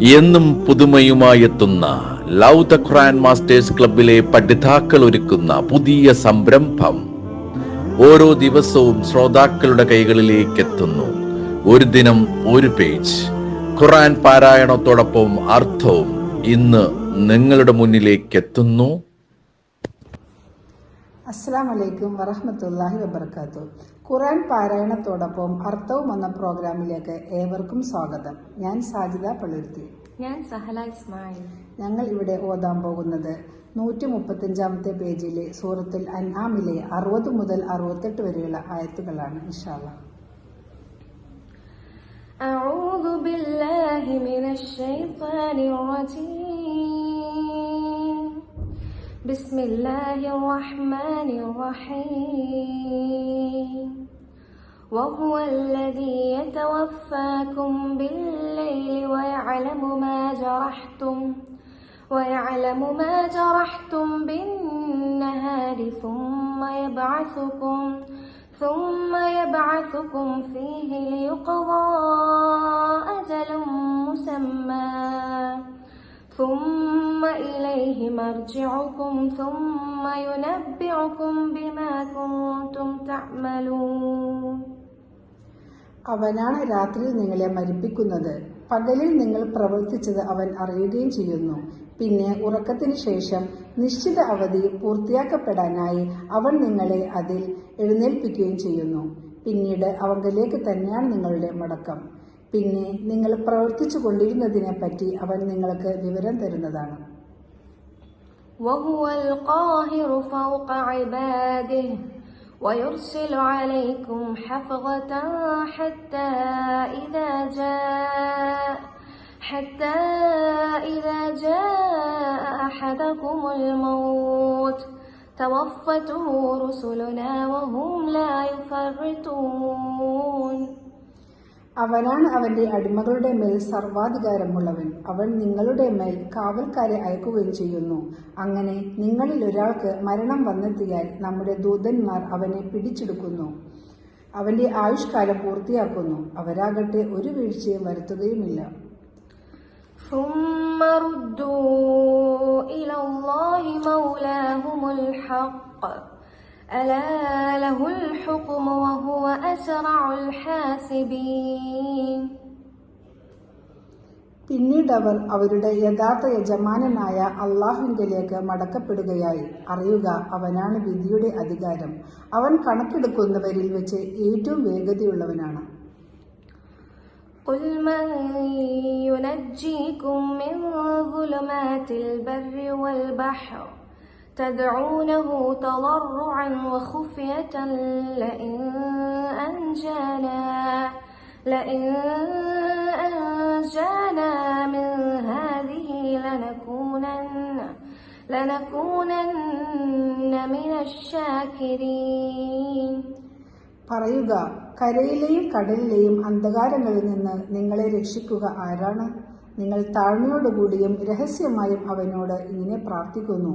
എന്നും പുതുമയുമായെത്തുന്ന love the Quran masters ക്ലബിലെ പഠിതാക്കൾ ഒരുക്കുന്ന പുതിയ സംരംഭം ഓരോ ദിവസവും ശ്രോതാക്കളുടെ കൈകളിലേക്ക് എത്തുന്നു. ഒരു ദിനം ഒരു പേജ് ഖുർആൻ പാരായണത്തോടൊപ്പം അർത്ഥവും ഇന്ന് നിങ്ങളുടെ മുന്നിലേക്ക് എത്തുന്നു. അസ്സലാമു അലൈക്കും വറഹ്മത്തുള്ളാഹി വബറകാതുഹു. ഖുർആൻ പാരായണത്തോടൊപ്പം അർത്ഥവും എന്ന പ്രോഗ്രാമിലേക്ക് ഏവർക്കും സ്വാഗതം. ഞാൻ സാജിദ പള്ളുരുത്തി. ഞാൻ സഹല ഇസ്മായിൽ. ഞങ്ങൾ ഇവിടെ ഓതാൻ പോകുന്നത് 135-ാമത്തെ പേജിലെ സൂറത്തുൽ അൻആമിലെ 60 മുതൽ 68 വരെയുള്ള ആയത്തുകളാണ്. ഇൻഷാ അല്ലാഹ്. أعوذ بالله من الشيطان الرجيم. بسم الله الرحمن الرحيم. وهو الذي يتوفاكم بالليل ويعلم ما جرحتم بالنهار ثم يبعثكم فيه ليقضى أجل مسمى ثم إليه مرجعكم ثم ينبئكم بما كنتم تعملون. അവനാണ് രാത്രിയിൽ നിങ്ങളെ മരിപ്പിക്കുന്നത്. പകലിൽ നിങ്ങൾ പ്രവർത്തിച്ചത് അവൻ അറിയുകയും ചെയ്യുന്നു. പിന്നെ ഉറക്കത്തിന് ശേഷം നിശ്ചിത അവധി പൂർത്തിയാക്കപ്പെടാനായി അവൻ നിങ്ങളെ അതിൽ എഴുന്നേൽപ്പിക്കുകയും ചെയ്യുന്നു. പിന്നീട് അവങ്കലേക്ക് തന്നെയാണ് നിങ്ങളുടെ മടക്കം. പിന്നെ നിങ്ങൾ പ്രവർത്തിച്ചു കൊണ്ടിരുന്നതിനെ പറ്റി അവൻ നിങ്ങൾക്ക് വിവരം തരുന്നതാണ്. وهو القاهر فوق عباده ويرسل عليكم حفظة حتى إذا جاء أحدكم الموت توفته رسلنا وهم لا يفرطون. അവനാണ് അവന്റെ അടിമകളുടെ മേൽ സർവാധികാരമുള്ളവൻ. അവൻ നിങ്ങളുടെ മേൽ കാവൽക്കാരെ അയക്കുകയും ചെയ്യുന്നു. അങ്ങനെ നിങ്ങളിൽ ഒരാൾക്ക് മരണം വന്നെത്തിയാൽ നമ്മുടെ ദൂതന്മാർ അവനെ പിടിച്ചെടുക്കുന്നു. അവന്റെ ആയുഷ്കാലം പൂർത്തിയാക്കുന്നു. അവരാകട്ടെ ഒരു വീഴ്ചയും വരുത്തുകയുമില്ല. ثم ردوا إلى الله مولاهم الحق ألا له الحكم وهو أسرع الحاسبين. പിന്നീട് അവർ അവരുടെ യഥാർത്ഥ യജമാനനായ അള്ളാഹുവിങ്കലേക്ക് മടക്കപ്പെടുകയായി. അറിയുക, അവനാണ് വിധിയുടെ അധികാരം. അവൻ കണക്കെടുക്കുന്നവരിൽ വെച്ച് ഏറ്റവും വേഗതയുള്ളവനാണ്. قل من ينجيكم من ظلمات البر والبحر تدعونه تضرعا وخفية لئن أنجانا من هذه لنكونن من الشاكرين. പറയുക, കരയിലെയും കടലിലെയും അന്ധകാരങ്ങളിൽ നിന്ന് നിങ്ങളെ രക്ഷിക്കുക ആരാണ്? നിങ്ങൾ താഴ്മയോടുകൂടിയും രഹസ്യമായും അവനോട് ഇങ്ങനെ പ്രാർത്ഥിക്കുന്നു.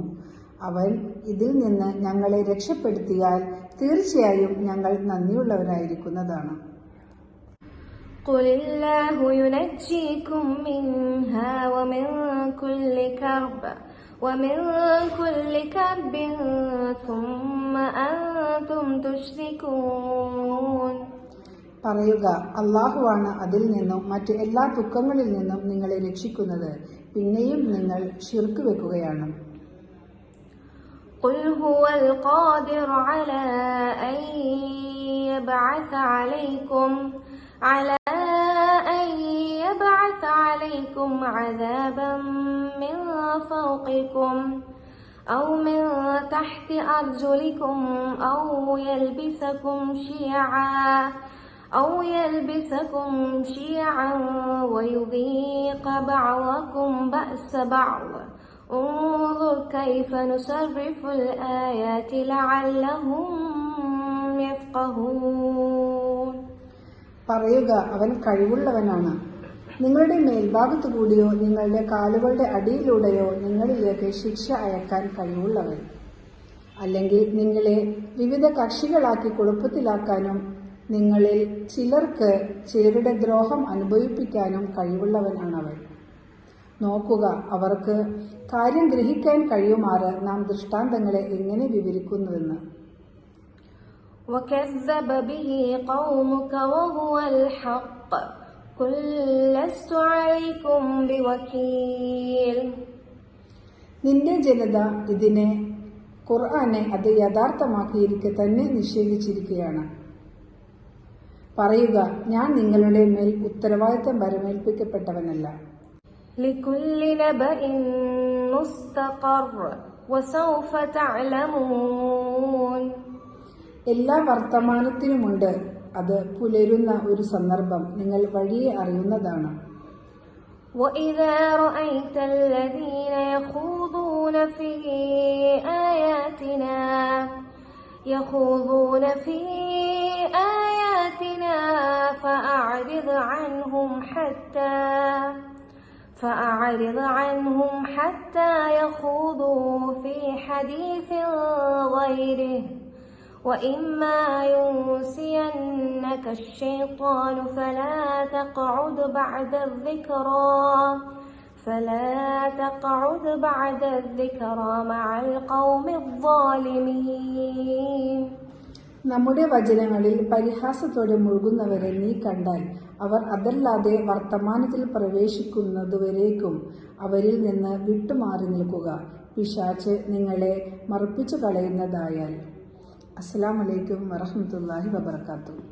അവൻ ഇതിൽ നിന്ന് ഞങ്ങളെ രക്ഷപ്പെടുത്തിയാൽ തീർച്ചയായും ഞങ്ങൾ നന്ദിയുള്ളവരായിരിക്കുന്നതാണ്. قل الله ينجيكم منها ومن كل كرب ثم أنتم تشركون. പറയുക, അള്ളാഹുവാണ് അതിൽ നിന്നും മറ്റ് എല്ലാ ദുഃഖങ്ങളിൽ നിന്നും നിങ്ങളെ രക്ഷിക്കുന്നത്. പിന്നെയും നിങ്ങൾ ശിർക്ക് വെക്കുകയാണ്. قل هو القادر على أن يبعث عليكم عذابا من فوقكم أو من تحت أرجلكم أو يلبسكم شيعا ويذيق بعضكم بأس بعض انظر كيف نصرف الآيات لعلهم يفقهون. പറയുക, അവൻ കഴിവുള്ളവനാണ്. നിങ്ങളുടെ മേൽഭാഗത്തുകൂടിയോ നിങ്ങളുടെ കാലുകളുടെ അടിയിലൂടെയോ നിങ്ങളിലേക്ക് ശിക്ഷ അയക്കാൻ കഴിവുള്ളവൻ. അല്ലെങ്കിൽ നിങ്ങളെ വിവിധ കക്ഷികളാക്കി കുഴപ്പത്തിലാക്കാനും നിങ്ങളിൽ ചിലർക്ക് ചിലരുടെ ദ്രോഹം അനുഭവിപ്പിക്കാനും കഴിവുള്ളവനാണവൻ. നോക്കുക, അവർക്ക് കാര്യം ഗ്രഹിക്കാൻ കഴിയുമാറ് നാം ദൃഷ്ടാന്തങ്ങളെ എങ്ങനെ വിവരിക്കുന്നുവെന്ന്. وكذب به قومك وهو الحق قل لست عليكم بوكيل. നിന്റെ ജനത ഇതിനെ ഖുർആനെ അത് യഥാർത്ഥമാക്കിയിരിക്കെ തന്നെ നിഷേധിച്ചിരിക്കുകയാണ്. പറയുക, ഞാൻ നിങ്ങളുടെ മേൽ ഉത്തരവാദിത്തം വരമേൽപ്പിക്കപ്പെട്ടവനല്ല. لكل نبأ مستقر وسوف تعلمون. എല്ലാ വർത്തമാനത്തിനുമുണ്ട് അത് പുലരുന്ന ഒരു സന്ദർഭം, നിങ്ങൾ വഴിയെ അറിയുന്നതാണ്. وإذا رأيت الذين يخوضون في آياتنا فأعرض عنهم حتى يخوضوا في حديث غيره وإما ينسينك الشيطان فلا تقعد بعد الذكرى مع القوم الظالمين. നമ്മുടെ വചനങ്ങളിൽ പരിഹാസത്തോടെ മുഴുകുന്നവരെ നീ കണ്ടാൽ അവർ അതല്ലാതെ വർത്തമാനത്തിൽ പ്രവേശിക്കുന്നതുവരേക്കും അവരിൽ നിന്ന് വിട്ടുമാറി നിൽക്കുക, പിശാച് നിങ്ങളെ മറപ്പിച്ചു കളയുന്നതായാൽ. അസ്സലാമു അലൈക്കും വറഹ്മത്തുള്ളാഹി വബറകാതുഹു.